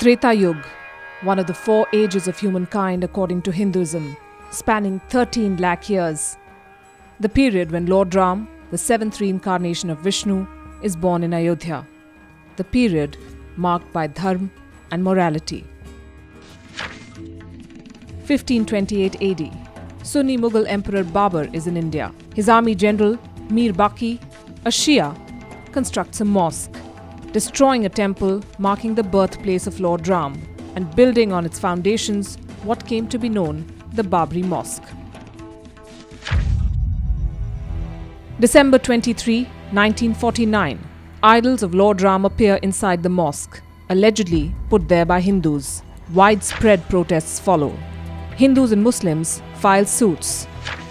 Treta Yuga, one of the 4 ages of humankind according to Hinduism, spanning 13 lakh years. The period when Lord Ram, the 7th reincarnation of Vishnu, is born in Ayodhya. The period marked by dharma and morality. 1528 AD. Sunni Mughal Emperor Babur is in India. His army general, Mir Baqi, a Shia, constructs a mosque, destroying a temple marking the birthplace of Lord Ram and building on its foundations what came to be known the Babri Mosque. December 23, 1949. Idols of Lord Ram appear inside the mosque, allegedly put there by Hindus. Widespread protests follow. Hindus and Muslims file suits.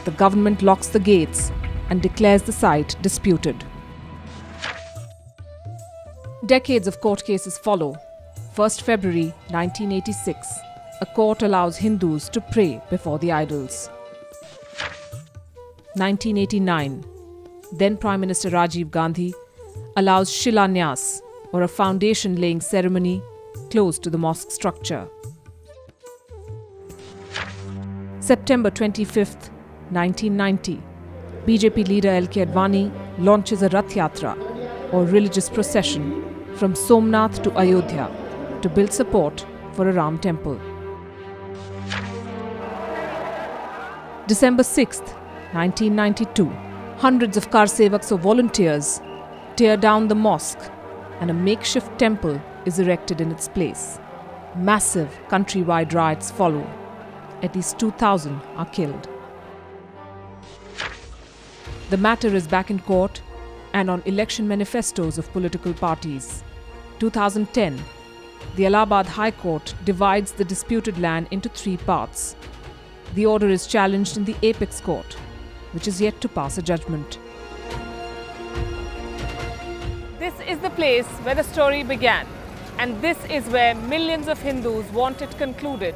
The government locks the gates and declares the site disputed. Decades of court cases follow. 1st February 1986. A court allows Hindus to pray before the idols. 1989. Then Prime Minister Rajiv Gandhi allows Shilanyas, or a foundation laying ceremony, close to the mosque structure. September 25th, 1990. BJP leader L.K. Advani launches a Rath Yatra, or religious procession, from Somnath to Ayodhya to build support for a Ram temple. December 6th, 1992. Hundreds of Karsevaks or volunteers tear down the mosque and a makeshift temple is erected in its place. Massive countrywide riots follow. At least 2,000 are killed. The matter is back in court and on election manifestos of political parties. 2010, the Allahabad High Court divides the disputed land into 3 parts. The order is challenged in the Apex Court, which is yet to pass a judgment. This is the place where the story began, and this is where millions of Hindus want it concluded.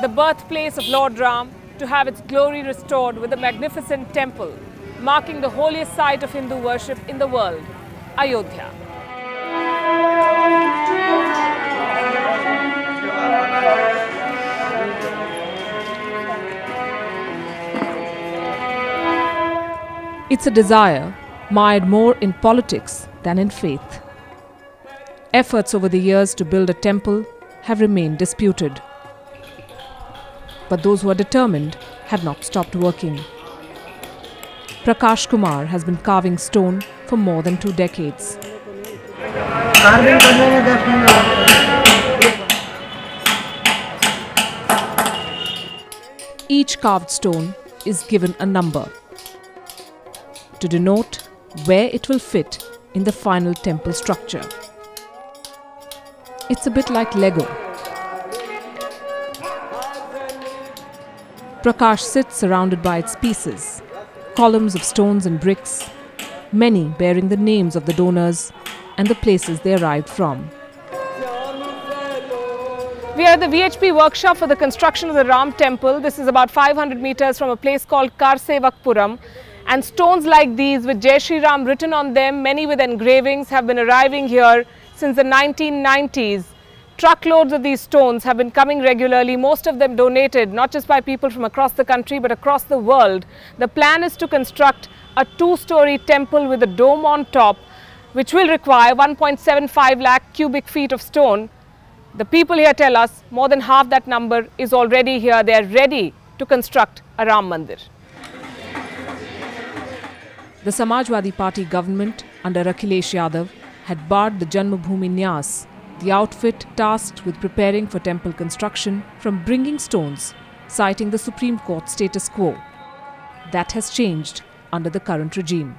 The birthplace of Lord Ram to have its glory restored with a magnificent temple, marking the holiest site of Hindu worship in the world, Ayodhya. It's a desire mired more in politics than in faith. Efforts over the years to build a temple have remained disputed. But those who are determined have not stopped working. Prakash Kumar has been carving stone for more than 2 decades. Each carved stone is given a number to denote where it will fit in the final temple structure. It's a bit like Lego. Prakash sits surrounded by its pieces, columns of stones and bricks, many bearing the names of the donors and the places they arrived from. We are at the VHP workshop for the construction of the Ram temple. This is about 500 meters from a place called Karsevakpuram. And stones like these with Jai Shri Ram written on them, many with engravings, have been arriving here since the 1990s. Truckloads of these stones have been coming regularly, most of them donated not just by people from across the country but across the world. The plan is to construct a 2-story temple with a dome on top, which will require 1.75 lakh cubic feet of stone. The people here tell us more than half that number is already here. They are ready to construct a Ram Mandir. The Samajwadi Party government under Akhilesh Yadav had barred the Janmabhoomi Nyas, the outfit tasked with preparing for temple construction, from bringing stones, citing the Supreme Court status quo. That has changed under the current regime.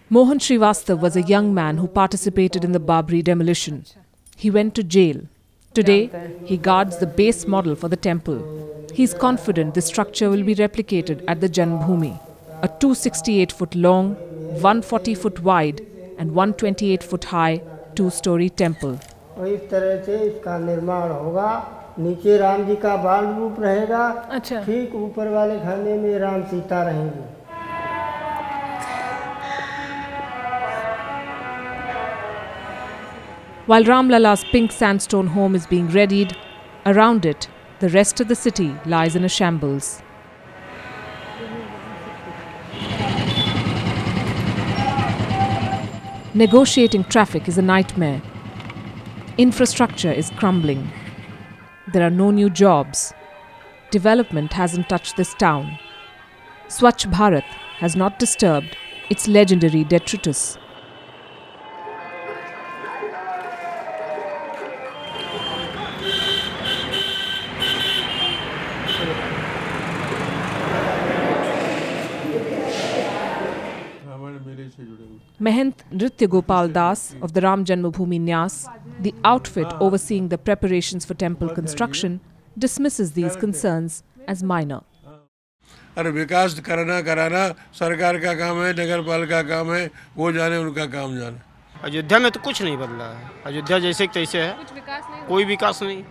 Mohan Srivastav was a young man who participated in the Babri demolition. He went to jail. Today, he guards the base model for the temple. He is confident this structure will be replicated at the Janmabhoomi, a 268-foot long, 140-foot wide and 128-foot high 2-story temple. इस तरह से इसका निर्माण होगा। नीचे राम जी का बाल रूप रहेगा। अच्छा। ठीक ऊपर वाले खाने में राम सीता रहेंगे। While Ram Lala's pink sandstone home is being readied, around it, the rest of the city lies in a shambles. Negotiating traffic is a nightmare. Infrastructure is crumbling. There are no new jobs. Development hasn't touched this town. Swachh Bharat has not disturbed its legendary detritus. Mahant Nritya Gopal Das of the Ram Janmabhoomi Nyas, the outfit overseeing the preparations for temple construction, dismisses these concerns as minor. अरे विकास करना कराना सरकार का काम है, नगर पालिका का काम है, वो जाने उनका काम जाने। अयोध्या में तो कुछ नहीं बदला है, अयोध्या जैसे तैसे है, कोई विकास नहीं।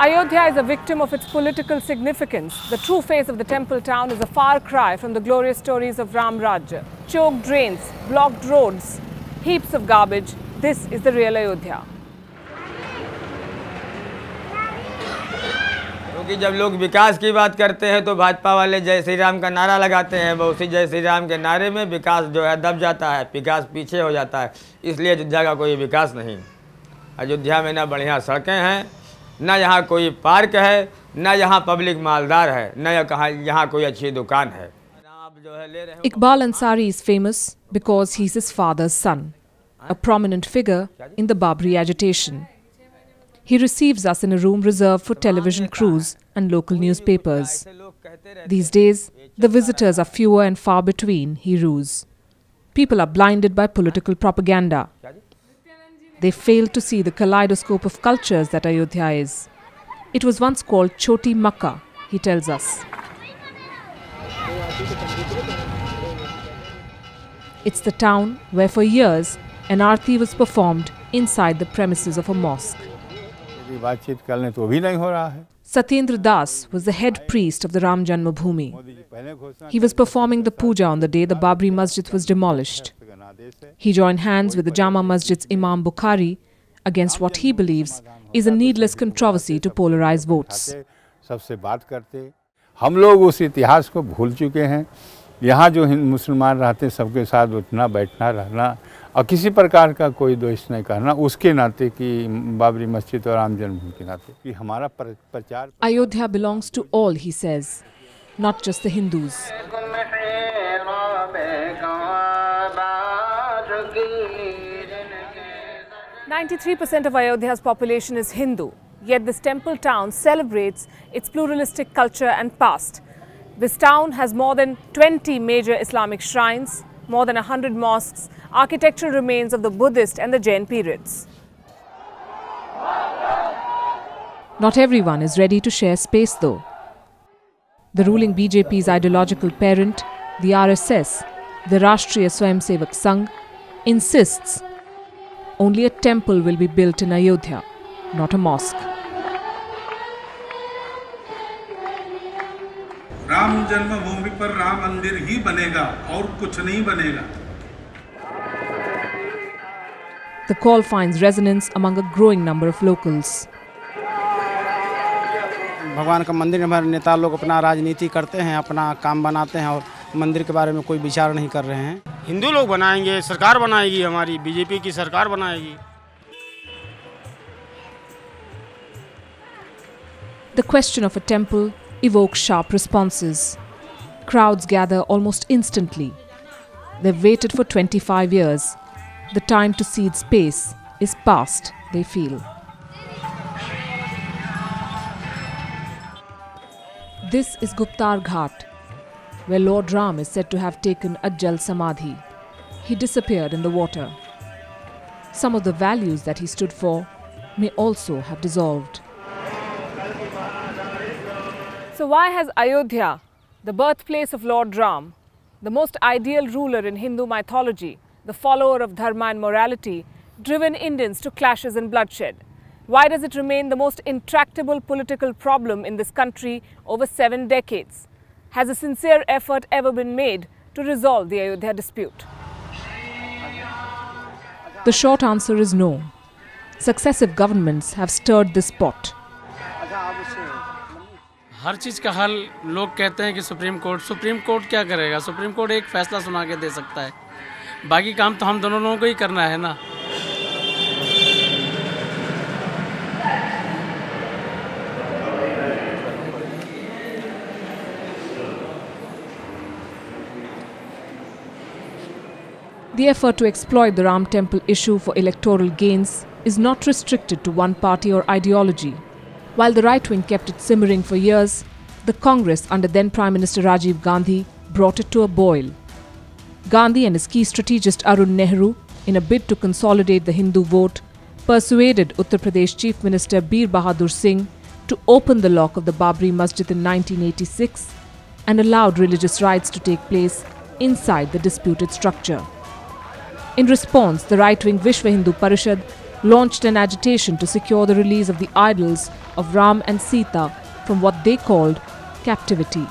Ayodhya is a victim of its political significance. The true face of the temple town is a far cry from the glorious stories of Ram Rajya. Choked drains, blocked roads, heaps of garbage. This is the real Ayodhya. क्योंकि जब लोग विकास की बात करते हैं तो भाजपा वाले जय श्री राम का नारा लगाते हैं, वो उसी जय श्री राम के नारे में विकास जो है दब जाता है, विकास पीछे हो जाता है। इसलिए अयोध्या का कोई विकास नहीं। अयोध्या में ना बढ़िया सड़कें हैं, न यहाँ कोई पार्क है, न यहाँ पब्लिक मालदार है, न यहाँ कोई अच्छी दुकान है। Iqbal Ansari is famous because he's his father's son, a prominent figure in the Babri agitation. He receives us in a room reserved for television crews and local newspapers. These days, the visitors are fewer and far between, he rues. People are blinded by political propaganda. They fail to see the kaleidoscope of cultures that Ayodhya is. It was once called Choti Makkah, he tells us. It's the town where for years an aarti was performed inside the premises of a mosque. Satyendra Das was the head priest of the Ram Janmabhoomi. He was performing the puja on the day the Babri Masjid was demolished. He joined hands with the Jama Masjid's Imam Bukhari against what he believes is a needless controversy to polarize votes. हम लोग उस इतिहास को भूल चुके हैं। यहाँ जो मुसलमान रहते हैं सबके साथ उठना बैठना रहना और किसी प्रकार का कोई दोष नहीं करना, उसके नाते कि बाबरी मस्जिद और राम जन्मभूमि के नाते कि हमारा प्रचार। Ayodhya belongs to all, he says, not just the Hindus. 93% of Ayodhya's population is Hindu, yet this temple town celebrates its pluralistic culture and past. This town has more than 20 major Islamic shrines, more than 100 mosques, architectural remains of the Buddhist and the Jain periods. Not everyone is ready to share space though. The ruling BJP's ideological parent, the RSS, the Rashtriya Swayamsevak Sangh, insists only a temple will be built in Ayodhya, not a mosque. Ram जन्मभूमि पर राम मंदिर ही बनेगा और कुछ नहीं बनेगा. The call finds resonance among a growing number of locals. भगवान का मंदिर में हमारे नेता लोग अपना राजनीति करते हैं, अपना काम बनाते हैं और मंदिर के बारे में कोई विचार नहीं कर रहे हैं. हिंदू लोग बनाएंगे, सरकार बनाएगी, हमारी बीजेपी की सरकार बनाएगी. The question of a temple evokes sharp responses. Crowds gather almost instantly. They've waited for 25 years. The time to cede space is past, they feel. This is Guptar Ghat, where Lord Ram is said to have taken a Jal Samadhi. He disappeared in the water. Some of the values that he stood for may also have dissolved. So why has Ayodhya, the birthplace of Lord Ram, the most ideal ruler in Hindu mythology, the follower of dharma and morality, driven Indians to clashes and bloodshed? Why does it remain the most intractable political problem in this country over 7 decades? Has a sincere effort ever been made to resolve the Ayodhya dispute? The short answer is no. Successive governments have stirred this pot. हर चीज़ का हल लोग कहते हैं कि supreme court क्या करेगा? Supreme court एक फैसला सुना के दे सकता है, बाकी काम तो हम दोनों लोगों को ही करना है ना। The effort to exploit the Ram Temple issue for electoral gains is not restricted to one party or ideology. While the right wing kept it simmering for years, the Congress under then Prime Minister Rajiv Gandhi brought it to a boil. Gandhi and his key strategist Arun Nehru, in a bid to consolidate the Hindu vote, persuaded Uttar Pradesh Chief Minister Bir Bahadur Singh to open the lock of the Babri Masjid in 1986 and allowed religious rites to take place inside the disputed structure. In response, the right-wing Vishwa Hindu Parishad launched an agitation to secure the release of the idols of Ram and Sita from what they called captivity.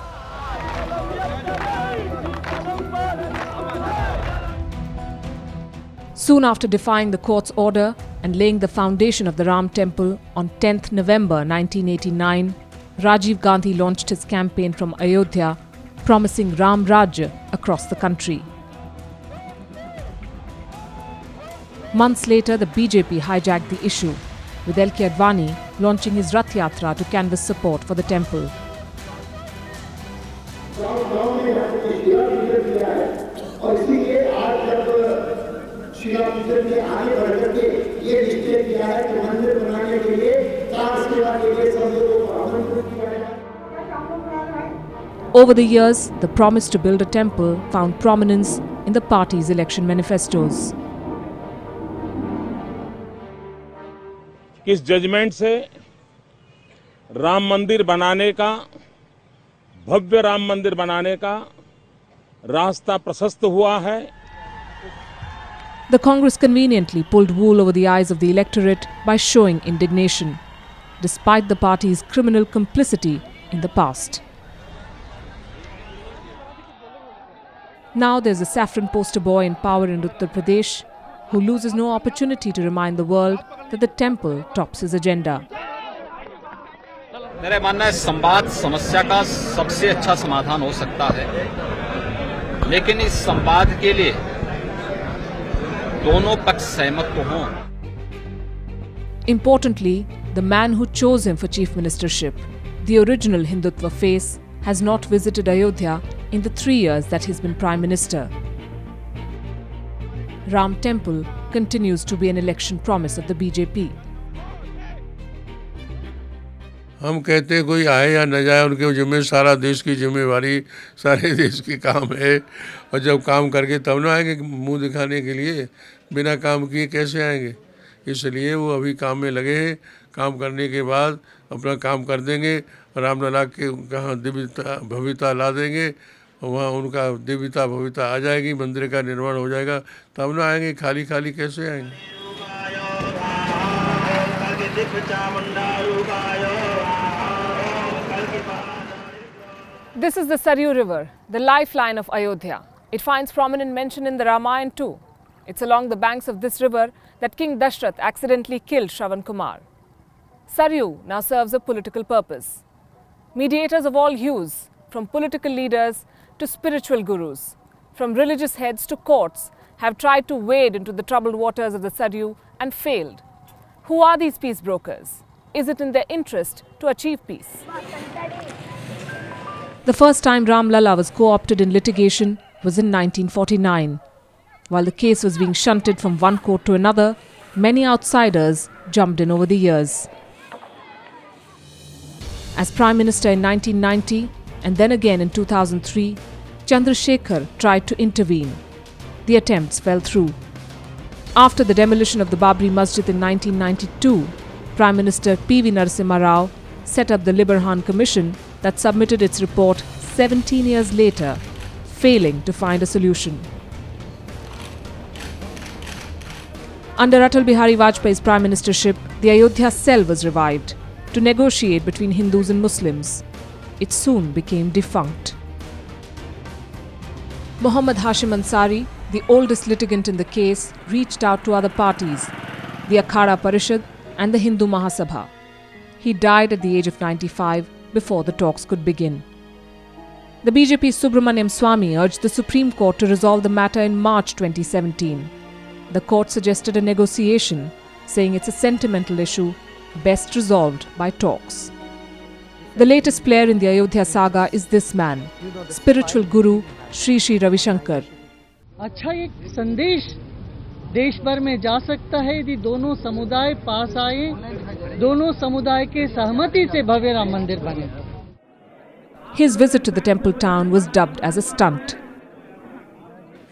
Soon after defying the court's order and laying the foundation of the Ram Temple on 10th November 1989, Rajiv Gandhi launched his campaign from Ayodhya, promising Ram Rajya across the country. Months later, the BJP hijacked the issue, with L.K. Advani launching his Rath Yatra to canvass support for the temple. Over the years, the promise to build a temple found prominence in the party's election manifestos. इस judgement से राम मंदिर बनाने का, भव्य राम मंदिर बनाने का रास्ता प्रशस्त हुआ है। The Congress conveniently pulled wool over the eyes of the electorate by showing indignation, despite the party's criminal complicity in the past. Now there's a saffron poster boy in power in Uttar Pradesh who loses no opportunity to remind the world that the temple tops his agenda. मेरा मानना है संवाद समस्या का सबसे अच्छा समाधान हो सकता है, लेकिन इस संवाद के लिए दोनों पक्ष सहमत तो हों. Importantly, the man who chose him for chief ministership, the original Hindutva face, has not visited Ayodhya in the 3 years that he's been Prime Minister. Ram Temple continues to be an election promise of the BJP. हम कहते हैं कोई आए या न जाए, उनके जिम्मे सारा देश की जिम्मेवारी, सारे देश की काम है, और जब काम करके तब ना आएंगे मुंह दिखाने के लिए, बिना काम किए कैसे आएंगे? इसलिए वो अभी काम में लगे हैं, काम करने के बाद अपना काम कर देंगे, रामलला के कहाँ दिव्यता भव्यता ला देंगे, वहाँ उनका दिव्यता भव्यता आ जाएगी, मंदिर का निर्माण हो जाएगा, तब ना आएंगे, खाली खाली कैसे आएंगे? This is the Saryu River, the lifeline of Ayodhya. It finds prominent mention in the Ramayana too. It's along the banks of this river that King Dashrath accidentally killed Shravan Kumar. Saryu now serves a political purpose. Mediators of all hues, from political leaders to spiritual gurus, from religious heads to courts, have tried to wade into the troubled waters of the Saryu and failed. Who are these peace brokers? Is it in their interest to achieve peace? The first time Ram Lalla was co-opted in litigation was in 1949. While the case was being shunted from one court to another, many outsiders jumped in over the years. As Prime Minister in 1990 and then again in 2003, Chandrasekhar tried to intervene. The attempts fell through. After the demolition of the Babri Masjid in 1992, Prime Minister P.V. Narasimha Rao set up the Liberhan Commission that submitted its report 17 years later, failing to find a solution. Under Atal Bihari Vajpayee's Prime Ministership, the Ayodhya cell was revived to negotiate between Hindus and Muslims. It soon became defunct. Muhammad Hashim Ansari, the oldest litigant in the case, reached out to other parties, the Akhada Parishad and the Hindu Mahasabha. He died at the age of 95 before the talks could begin. The BJP's Subramaniam Swamy urged the Supreme Court to resolve the matter in March 2017. The court suggested a negotiation, saying it's a sentimental issue best resolved by talks. The latest player in the Ayodhya saga is this man, spiritual guru Shri Shri Ravi Shankar. अच्छा एक संदेश देश भर में जा सकता है यदि दोनों समुदाय पास आए, दोनों समुदाय के सहमति से भव्य राम मंदिर बने. His visit to the temple town was dubbed as a stunt.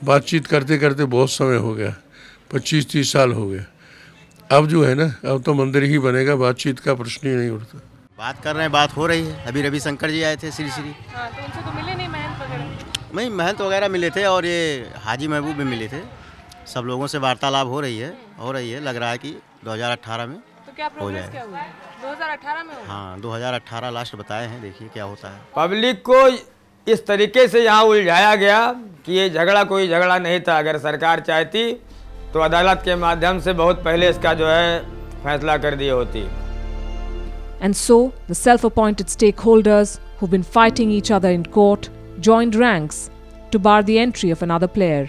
बातचीत करते करते बहुत समय हो गया, 25-30 साल हो गए. अब जो है ना, अब तो मंदिर ही बनेगा, बातचीत का प्रश्न ही नहीं उठता. बात कर रहे हैं, बात हो रही है. अभी रवि शंकर जी आए थे श्री श्री. हाँ, तो उनसे तो मिले नहीं महंत वगैरह? नहीं, महंत वगैरह मिले थे और ये हाजी महबूब भी मिले थे. सब लोगों से वार्तालाप हो रही है. लग रहा है कि 2018 में तो क्या प्रोग्रेस क्या हुआ? 2018 में होगा? हाँ, 2018 लास्ट बताए हैं. देखिए क्या होता है. पब्लिक को इस तरीके से यहाँ उलझाया गया कि ये झगड़ा कोई झगड़ा नहीं था. अगर सरकार चाहती तो अदालत के माध्यम से बहुत पहले इसका जो है फैसला कर दिए होती. And so, the self-appointed stakeholders who've been fighting each other in court joined ranks to bar the entry of another player.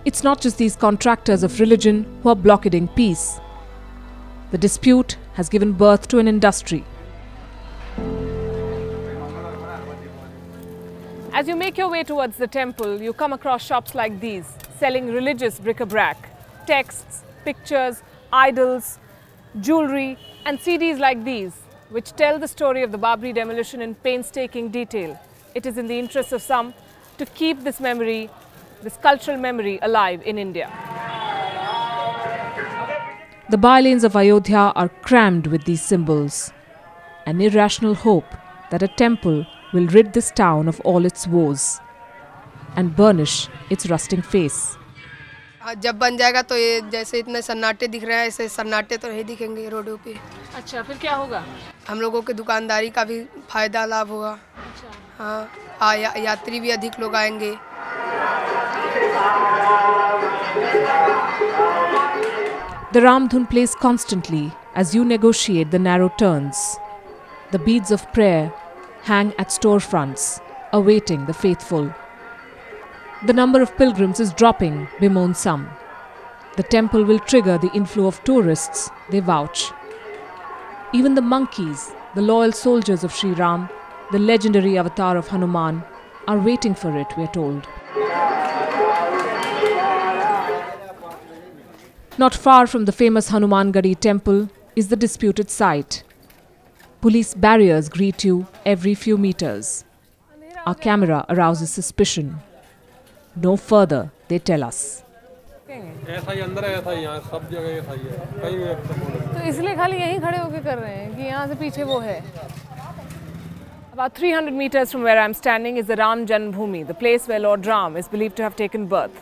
It's not just these contractors of religion who are blockading peace. The dispute has given birth to an industry. As you make your way towards the temple, you come across shops like these, selling religious bric-a-brac, texts, pictures, idols, jewelry and CDs like these, which tell the story of the Babri demolition in painstaking detail. It is in the interest of some to keep this memory, this cultural memory alive in India. The bylanes of Ayodhya are crammed with these symbols, an irrational hope that a temple will rid this town of all its woes and burnish its rusting face. जब बन जाएगा तो ये जैसे इतने सन्नाटे दिख रहे हैं ऐसे सन्नाटे तो नहीं दिखेंगे रोडों पे. अच्छा, फिर क्या होगा? हम लोगों के दुकानदारी का भी फायदा लाभ होगा. अच्छा. हाँ, यात्री भी अधिक लोग आएंगे. The Ramdhun plays constantly as you negotiate the narrow turns. The beads of prayer hang at storefronts, awaiting the faithful. The number of pilgrims is dropping, bemoan some. The temple will trigger the inflow of tourists, they vouch. Even the monkeys, the loyal soldiers of Sri Ram, the legendary avatar of Hanuman, are waiting for it, we are told. Not far from the famous Hanumangadi temple is the disputed site. Police barriers greet you every few meters. Our camera arouses suspicion. No further, they tell us. ऐसा ही अंदर है, ऐसा ही यहाँ सब जगह ऐसा ही है. कहीं भी तो इसलिए खाली यहीं खड़े होके कर रहे हैं कि यहाँ से पीछे वो है. About 300 meters from where I'm standing is the Ram Janmabhoomi, the place where Lord Ram is believed to have taken birth.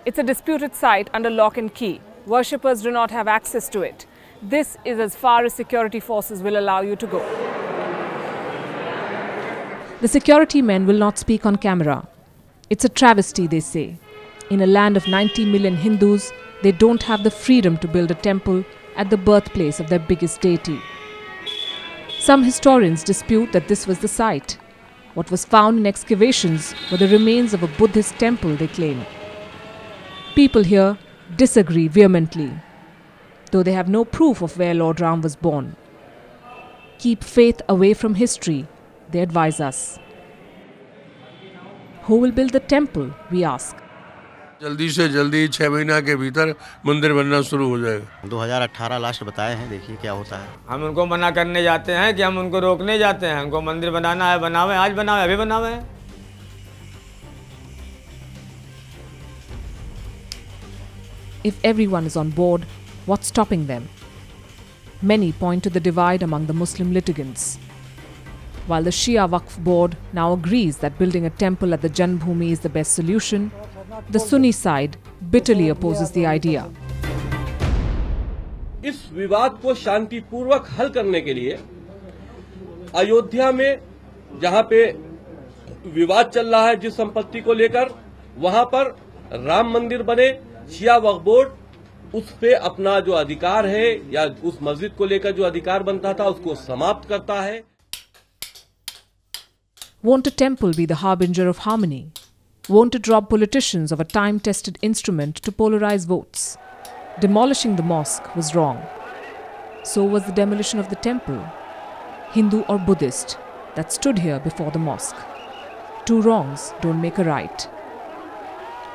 It's a disputed site under lock and key. Worshippers do not have access to it. This is as far as security forces will allow you to go. The security men will not speak on camera. It's a travesty, they say. In a land of 90 million Hindus, they don't have the freedom to build a temple at the birthplace of their biggest deity. Some historians dispute that this was the site. What was found in excavations were the remains of a Buddhist temple, they claim. People here disagree vehemently, though they have no proof of where Lord Ram was born. Keep faith away from history, they advise us. Who will build the temple, we ask. जल्दी से जल्दी 6 महीना के भीतर मंदिर बनना शुरू हो जाएगा. 2018 लास्ट बताए हैं. देखिए क्या होता है. हम उनको मना करने जाते हैं कि हम उनको रोकने जाते हैं. उनको मंदिर बनाना है, बनावे. आज बनावे, अभी बनावे. If everyone is on board, what's stopping them? Many point to the divide among the Muslim litigants. While the Shia Waqf board now agrees that building a temple at the Janmabhoomi is the best solution, the Sunni side bitterly opposes the idea. इस विवाद को शांतिपूर्वक हल करने के लिए अयोध्या में जहां पे विवाद चल रहा है जिस संपत्ति को लेकर, वहां पर राम मंदिर बने, शिया वक्फ बोर्ड उस पे अपना जो अधिकार है या उस मस्जिद को लेकर जो अधिकार बनता था उसको समाप्त करता है। Won't a temple be the harbinger of harmony? Won't it rob politicians of a time-tested instrument to polarize votes? Demolishing the mosque was wrong. So was the demolition of the temple, Hindu or Buddhist, that stood here before the mosque. Two wrongs don't make a right.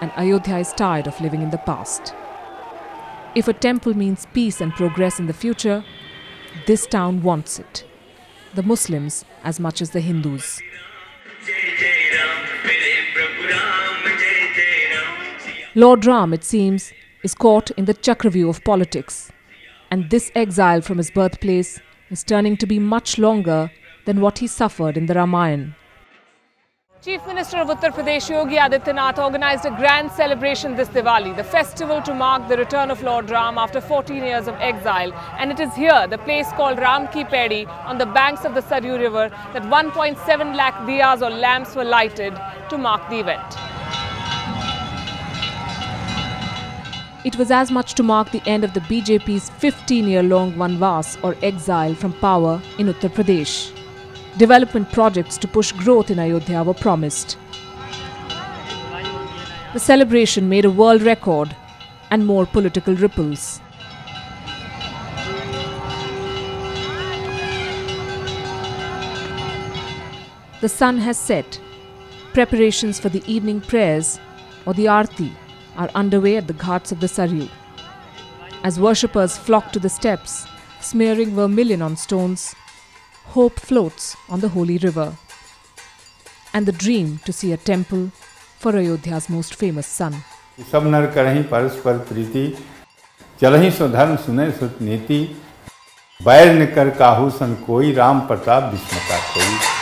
And Ayodhya is tired of living in the past. If a temple means peace and progress in the future, this town wants it. The Muslims as much as the Hindus. Lord Ram, it seems, is caught in the chakravyuh of politics, and this exile from his birthplace is turning to be much longer than what he suffered in the Ramayana. Chief Minister of Uttar Pradesh Yogi Adityanath organized a grand celebration this Diwali, the festival to mark the return of Lord Ram after 14 years of exile. And it is here, the place called Ram Ki Pedi, on the banks of the Saryu River, that 1.7 lakh diyas or lamps were lighted to mark the event. It was as much to mark the end of the BJP's 15-year-long vanvas or exile from power in Uttar Pradesh. Development projects to push growth in Ayodhya were promised. The celebration made a world record and more political ripples. The sun has set. Preparations for the evening prayers or the Aarti are underway at the ghats of the Saryu. As worshippers flock to the steps, smearing vermilion on stones, hope floats on the holy river. And the dream to see a temple for Ayodhya's most famous son. सब नर करहीं परस्पर प्रीति, चलहीं सो धर्म सुने सुत नीति, बैर न कर काहू सन कोई, राम प्रताप विस्मता कोई।